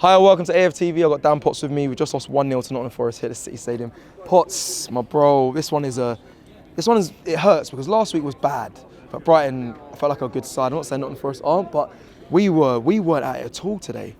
Hi, welcome to AFTV. I've got Dan Potts with me. We just lost 1-0 to Nottingham Forest here at the City Stadium. Potts, my bro, it hurts because last week was bad. But Brighton, I felt like a good side. I'm not saying Nottingham Forest aren't, but we weren't at it at all today.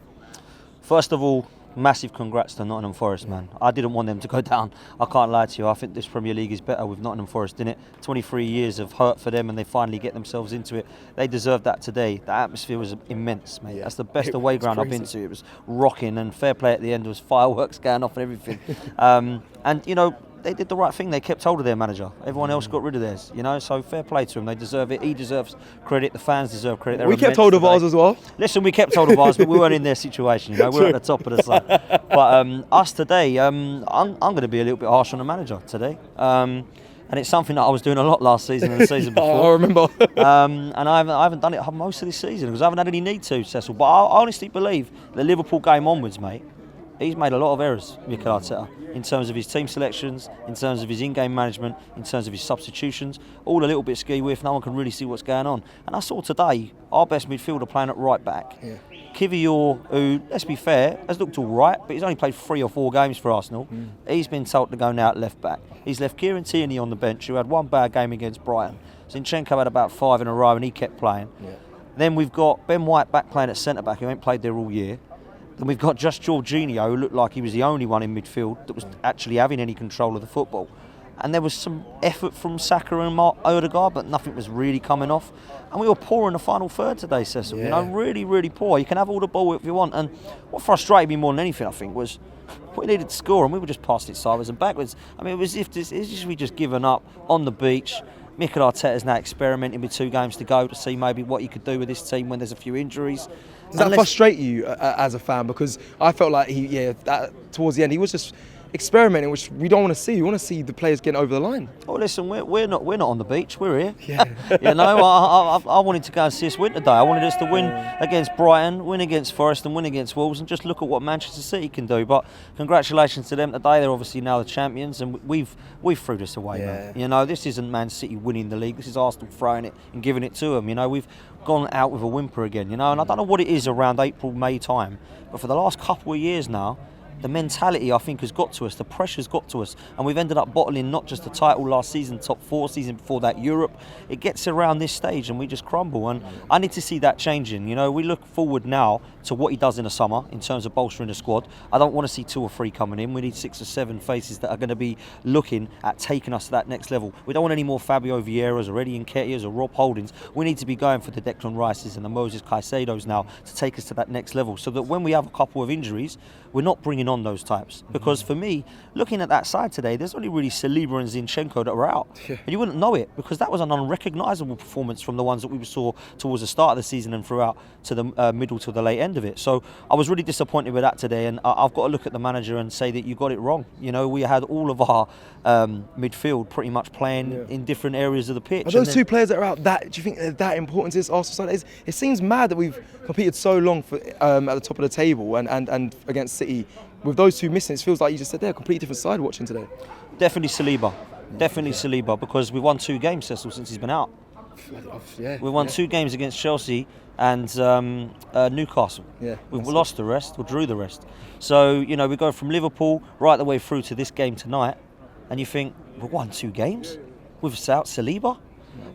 First of all, massive congrats to Nottingham Forest, man. I didn't want them to go down. I can't lie to you. I think this Premier League is better with Nottingham Forest in it. 23 years of hurt for them and they finally get themselves into it. They deserved that today. The atmosphere was immense, mate. That's the best away ground I've been to. It was rocking and fair play at the end. There was fireworks going off and everything. And, you know, they did the right thing. They kept hold of their manager. Everyone else got rid of theirs, you know, so fair play to them. They deserve it. He deserves credit. The fans deserve credit. We kept hold of ours as well. Listen, we kept hold of ours, but we weren't in their situation, you know. We're at the top of the sun. But us today, I'm going to be a little bit harsh on the manager today. And it's something that I was doing a lot last season and the season before. I remember. And I haven't done it most of this season because I haven't had any need to, Cecil. But I honestly believe the Liverpool game onwards, mate, he's made a lot of errors, Mikel Arteta, in terms of his team selections, in terms of his in-game management, in terms of his substitutions, all a little bit ski-whiff. No one can really see what's going on. And I saw today our best midfielder playing at right back. Yeah. Kivior, who, let's be fair, has looked all right, but he's only played 3 or 4 games for Arsenal. He's been told to go now at left back. He's left Kieran Tierney on the bench, who had 1 bad game against Brighton. Zinchenko had about 5 in a row and he kept playing. Yeah. Then we've got Ben White back playing at centre-back, who ain't played there all year. Then we've got just Jorginho, who looked like he was the only one in midfield that was actually having any control of the football. And there was some effort from Saka and Odegaard, but nothing was really coming off. And we were poor in the final third today, Cecil. Yeah. You know, really, really poor. You can have all the ball if you want. And what frustrated me more than anything, I think, was we needed to score and we were just passed it sideways and backwards. I mean, it was as if we just given up on the beach. Mikel Arteta is now experimenting with 2 games to go to see maybe what he could do with this team when there's a few injuries. Does that frustrate you as a fan? Because I felt like towards the end he was just experimenting, which we don't want to see. We want to see the players getting over the line. Oh, listen, we're not on the beach. We're here. Yeah. You know, I wanted to go and see us win today. I wanted us to win against Brighton, win against Forest, and win against Wolves, and just look at what Manchester City can do. But congratulations to them today. They're obviously now the champions, and we've threw this away. Yeah. Man. You know, this isn't Man City winning the league. This is Arsenal throwing it and giving it to them. You know, we've gone out with a whimper again. You know, and I don't know what it is around April, May time, but for the last couple of years now, the mentality, I think, has got to us. The pressure's got to us. And we've ended up bottling not just the title last season, top 4, season before that, Europe. It gets around this stage and we just crumble. And I need to see that changing. You know, we look forward now to what he does in the summer in terms of bolstering the squad. I don't want to see 2 or 3 coming in. We need 6 or 7 faces that are going to be looking at taking us to that next level. We don't want any more Fabio Vieiras or Eddie Nketiahs or Rob Holdings. We need to be going for the Declan Rices and the Moses Caicedos now to take us to that next level so that when we have a couple of injuries, we're not bringing on those types. Because for me, looking at that side today, there's only really Saliba and Zinchenko that were out. Yeah. And you wouldn't know it because that was an unrecognisable performance from the ones that we saw towards the start of the season and throughout to the middle to the late end of it. So I was really disappointed with that today, and I've got to look at the manager and say that you got it wrong. You know, we had all of our midfield pretty much playing in different areas of the pitch. Are those 2 players that are out, do you think they're that important to this Arsenal side? It seems mad that we've competed so long for, at the top of the table and against City. With those 2 missing, it feels like you just said they're a completely different side watching today. Definitely Saliba. Saliba, because we've won 2 games, Cecil, since he's been out. We won 2 games against Chelsea and Newcastle. Yeah, we've lost the rest, or drew the rest. So, you know, we go from Liverpool right the way through to this game tonight, and you think, we've won 2 games without Saliba?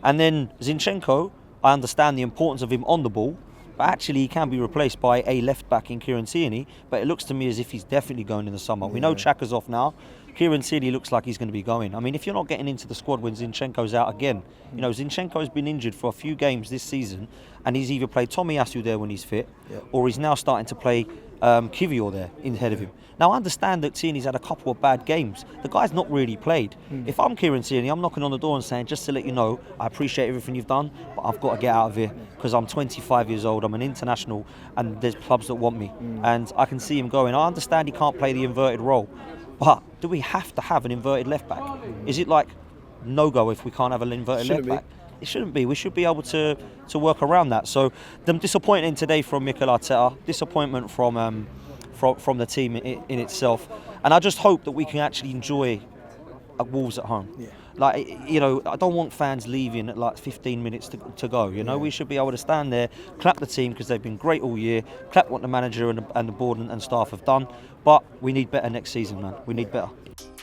And then Zinchenko, I understand the importance of him on the ball, but actually he can be replaced by a left-back in Kieran Tierney, but it looks to me as if he's definitely going in the summer. We know Xhaka's off now. Kieran Tierney looks like he's going to be going. I mean, if you're not getting into the squad when Zinchenko's out again, you know, Zinchenko's been injured for a few games this season, and he's either played Tomiyasu there when he's fit, or he's now starting to play Kivior there ahead of him. Now, I understand that Tierney's had a couple of bad games. The guy's not really played. If I'm Kieran Tierney, I'm knocking on the door and saying, just to let you know, I appreciate everything you've done, but I've got to get out of here because I'm 25 years old, I'm an international, and there's clubs that want me. And I can see him going. I understand he can't play the inverted role, but do we have to have an inverted left back? Is it like no-go if we can't have an inverted left back? It shouldn't be. We should be able to work around that. So, the disappointing today from Mikel Arteta, disappointment from the team in itself, and I just hope that we can actually enjoy Wolves at home. Like, you know, I don't want fans leaving at like 15 minutes to go. You know, we should be able to stand there, clap the team because they've been great all year, clap what the manager and the board and staff have done. But we need better next season, man. We need better.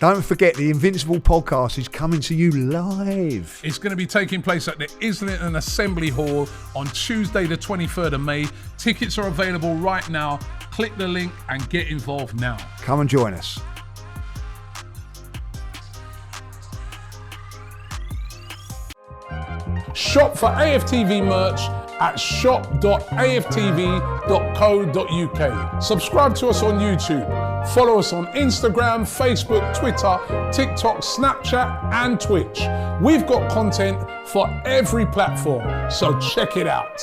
Don't forget, the Invincible podcast is coming to you live. It's going to be taking place at the Islington Assembly Hall on Tuesday the 23rd of May. Tickets are available right now. Click the link and get involved now. Come and join us. Shop for AFTV merch at shop.aftv.co.uk. Subscribe to us on YouTube. Follow us on Instagram, Facebook, Twitter, TikTok, Snapchat and Twitch. We've got content for every platform, so check it out.